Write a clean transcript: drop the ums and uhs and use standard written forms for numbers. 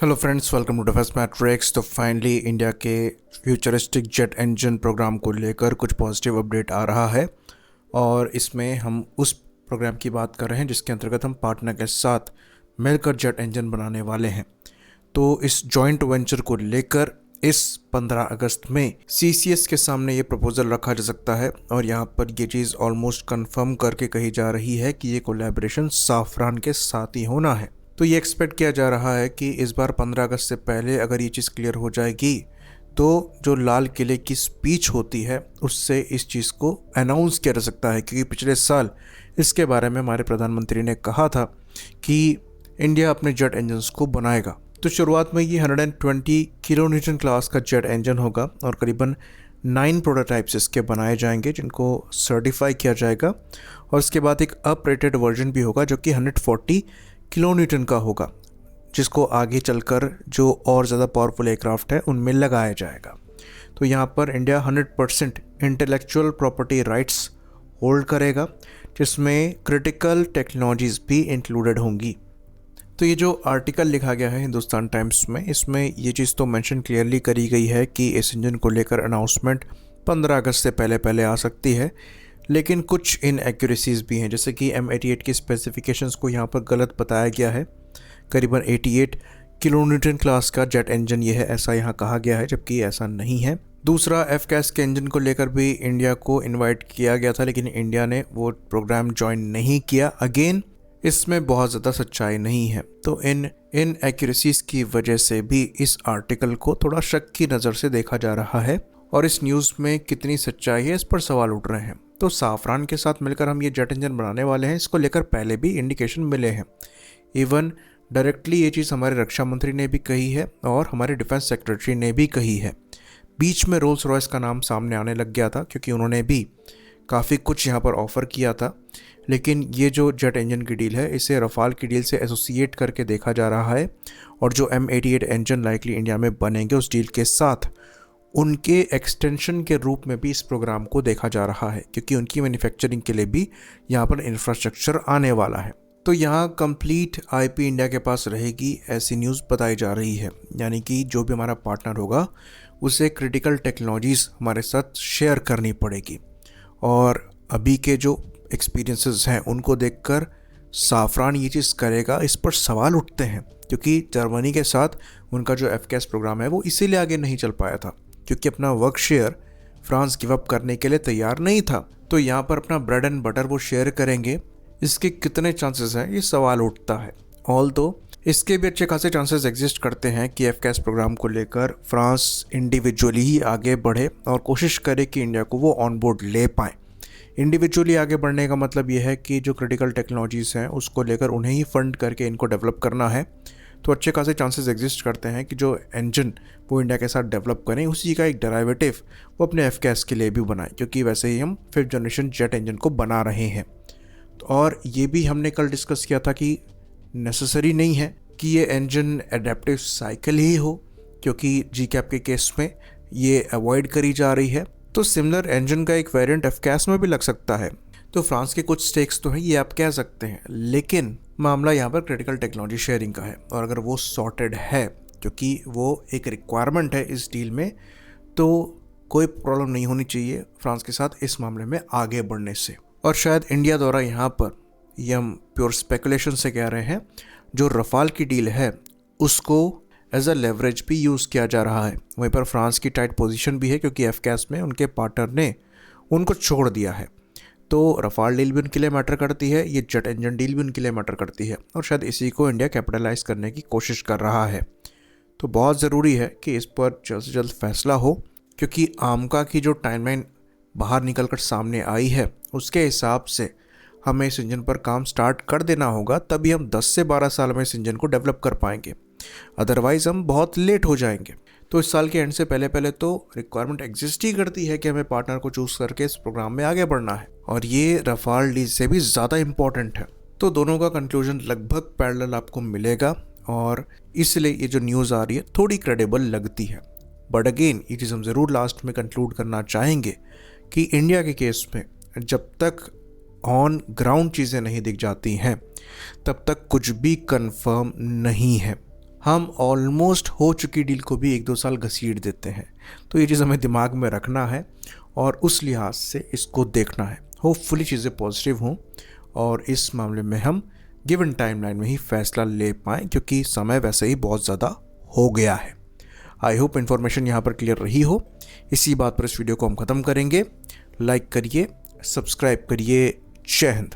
Hello friends, welcome to defence matrix. तो finally India के futuristic jet engine programme को लेकर कुछ पॉजिटिव अपडेट आ रहा है और इसमें हम उस प्रोग्राम की बात कर रहे हैं जिसके अंतर्गत हम पार्टनर के साथ मिलकर जेट इंजन बनाने वाले हैं। तो इस जॉइंट वेंचर को लेकर इस 15 अगस्त में सीसीएस के सामने ये प्रपोजल रखा जा सकता है और यहाँ पर ये चीज़ ऑलमोस्ट कंफर्म करके कही जा रही है कि ये कोलैबोरेशन साफरान के साथ ही होना है। तो ये एक्सपेक्ट किया जा रहा है कि इस बार 15 अगस्त से पहले अगर ये चीज़ क्लियर हो जाएगी तो जो लाल किले की स्पीच होती है उससे इस चीज़ को अनाउंस किया जा सकता है, क्योंकि पिछले साल इसके बारे में हमारे प्रधानमंत्री ने कहा था कि इंडिया अपने जेट इंजन्स को बनाएगा। तो शुरुआत में ये 120 किलो न्यूटन क्लास का जेट इंजन होगा और करीबन 9 प्रोटोटाइप्स इसके बनाए जाएंगे जिनको सर्टिफाई किया जाएगा और उसके बाद एक अप रेटेड वर्जन भी होगा जो कि 140 किलो न्यूटन का होगा, जिसको आगे चलकर जो और ज़्यादा पावरफुल एयरक्राफ्ट है उनमें लगाया जाएगा। तो यहाँ पर India 100% intellectual property rights hold करेगा, जिसमें क्रिटिकल टेक्नोलॉजीज़ भी इंक्लूडेड होंगी। तो ये जो आर्टिकल लिखा गया है हिंदुस्तान टाइम्स में, इसमें ये चीज़ तो मेंशन क्लियरली करी गई है कि इस इंजन को लेकर अनाउंसमेंट 15 अगस्त से पहले पहले आ सकती है, लेकिन कुछ इनएक्यूरेसीज़ भी हैं, जैसे कि M88 की स्पेसिफिकेशंस को यहाँ पर गलत बताया गया है। करीबन 88 किलो न्यूटन क्लास का जेट इंजन ये है, ऐसा यहाँ कहा गया है, जबकि ऐसा नहीं है। दूसरा, FCAS के इंजन को लेकर भी इंडिया को इनवाइट किया गया था, लेकिन इंडिया ने वो प्रोग्राम ज्वाइन नहीं किया। अगेन इसमें बहुत ज़्यादा सच्चाई नहीं है। तो इन इनएक्यूरेसीज़ की वजह से भी इस आर्टिकल को थोड़ा शक की नज़र से देखा जा रहा है और इस न्यूज़ में कितनी सच्चाई है इस पर सवाल उठ रहे हैं। तो साफरान के साथ मिलकर हम ये जेट इंजन बनाने वाले हैं, इसको लेकर पहले भी इंडिकेशन मिले हैं। इवन डायरेक्टली ये चीज़ हमारे रक्षा मंत्री ने भी कही है और हमारे डिफेंस सेक्रेटरी ने भी कही है। बीच में रोल्स रॉयस का नाम सामने आने लग गया था क्योंकि उन्होंने भी काफ़ी कुछ यहाँ पर ऑफ़र किया था, लेकिन ये जो जेट इंजन की डील है इसे रफाल की डील से एसोसिएट करके देखा जा रहा है और जो M88 इंजन लाइकली इंडिया में बनेंगे उस डील के साथ उनके एक्सटेंशन के रूप में भी इस प्रोग्राम को देखा जा रहा है, क्योंकि उनकी मैन्युफैक्चरिंग के लिए भी यहाँ पर इंफ्रास्ट्रक्चर आने वाला है। तो यहाँ कंप्लीट आईपी इंडिया के पास रहेगी, ऐसी न्यूज़ बताई जा रही है। यानी कि जो भी हमारा पार्टनर होगा उसे क्रिटिकल टेक्नोलॉजीज़ हमारे साथ शेयर करनी पड़ेगी और अभी के जो एक्सपीरियंसेस हैं उनको देखकर साफरान ये चीज़ करेगा, इस पर सवाल उठते हैं, क्योंकि जर्मनी के साथ उनका जो FCAS प्रोग्राम है वो इसीलिए आगे नहीं चल पाया था क्योंकि अपना work share France give up करने के लिए तैयार नहीं था। तो यहाँ पर अपना ब्रेड एंड बटर वो शेयर करेंगे, इसके कितने चांसेस हैं ये सवाल उठता है। ऑल तो इसके भी अच्छे खासे चांसेस एग्जिस्ट करते हैं कि FCAS प्रोग्राम को लेकर फ्रांस इंडिविजुअली ही आगे बढ़े और कोशिश करे कि इंडिया को वो ऑन बोर्ड ले पाए। इंडिविजुअली आगे बढ़ने का मतलब ये है कि जो क्रिटिकल टेक्नोलॉजीज़ हैं उसको लेकर उन्हें ही फंड करके इनको डेवलप करना है। तो अच्छे खासे चांसेस एग्जिस्ट करते हैं कि जो इंजन वो इंडिया के साथ डेवलप करें उसी का एक डेराइवेटिव वो अपने FCAS के लिए भी बनाएं, क्योंकि वैसे ही हम 5th जनरेशन जेट इंजन को बना रहे हैं। और ये भी हमने कल डिस्कस किया था कि नेसेसरी नहीं है कि ये इंजन एडेप्टिव साइकिल ही हो, क्योंकि GCAP के केस में ये अवॉइड करी जा रही है। तो सिमिलर इंजन का एक वेरिएंट FCAS में भी लग सकता है। तो फ्रांस के कुछ स्टेक्स तो हैं, ये आप कह सकते हैं, लेकिन मामला यहाँ पर क्रिटिकल टेक्नोलॉजी शेयरिंग का है और अगर वो सॉर्टेड है, क्योंकि वो एक रिक्वायरमेंट है इस डील में, तो कोई प्रॉब्लम नहीं होनी चाहिए फ्रांस के साथ इस मामले में आगे बढ़ने से। और शायद इंडिया द्वारा यहाँ पर, ये हम प्योर स्पेकुलेशन से कह रहे हैं, जो रफाल की डील है उसको एज अ लेवरेज भी यूज़ किया जा रहा है। वहीं पर फ्रांस की टाइट पोजीशन भी है क्योंकि FCAS में उनके पार्टनर ने उनको छोड़ दिया है। तो रफाल डील भी उनके लिए मैटर करती है, ये जेट इंजन डील भी उनके लिए मैटर करती है और शायद इसी को इंडिया कैपिटलाइज करने की कोशिश कर रहा है। तो बहुत ज़रूरी है कि इस पर जल्द से जल्द फैसला हो, क्योंकि आमका की जो टाइमलाइन बाहर निकल कर सामने आई है उसके हिसाब से हमें इस इंजन पर काम स्टार्ट कर देना होगा, तभी हम 10 से 12 साल में इस इंजन को डेवलप कर पाएंगे, अदरवाइज़ हम बहुत लेट हो जाएंगे। तो इस साल के एंड से पहले पहले तो रिक्वायरमेंट एग्जिस्ट ही करती है कि हमें पार्टनर को चूज़ करके इस प्रोग्राम में आगे बढ़ना है और ये रफाल डील से भी ज़्यादा इम्पॉर्टेंट है। तो दोनों का कंक्लूजन लगभग पैरेलल आपको मिलेगा और इसलिए ये जो न्यूज़ आ रही है थोड़ी क्रेडिबल लगती है। बट अगेन ये चीज़ हम ज़रूर लास्ट में कंक्लूड करना चाहेंगे कि इंडिया के केस में जब तक ऑन ग्राउंड चीज़ें नहीं दिख जाती हैं तब तक कुछ भी कंफर्म नहीं है। हम ऑलमोस्ट हो चुकी डील को भी 1-2 साल घसीट देते हैं। तो ये चीज़ हमें दिमाग में रखना है और उस लिहाज से इसको देखना है। होपफुली चीज़ें पॉजिटिव हों और इस मामले में हम गिवन टाइमलाइन में ही फैसला ले पाएँ, क्योंकि समय वैसे ही बहुत ज़्यादा हो गया है। आई होप इन्फॉर्मेशन यहाँ पर क्लियर रही हो। इसी बात पर इस वीडियो को हम ख़त्म करेंगे। लाइक करिए, सब्सक्राइब करिए। जय हिंद।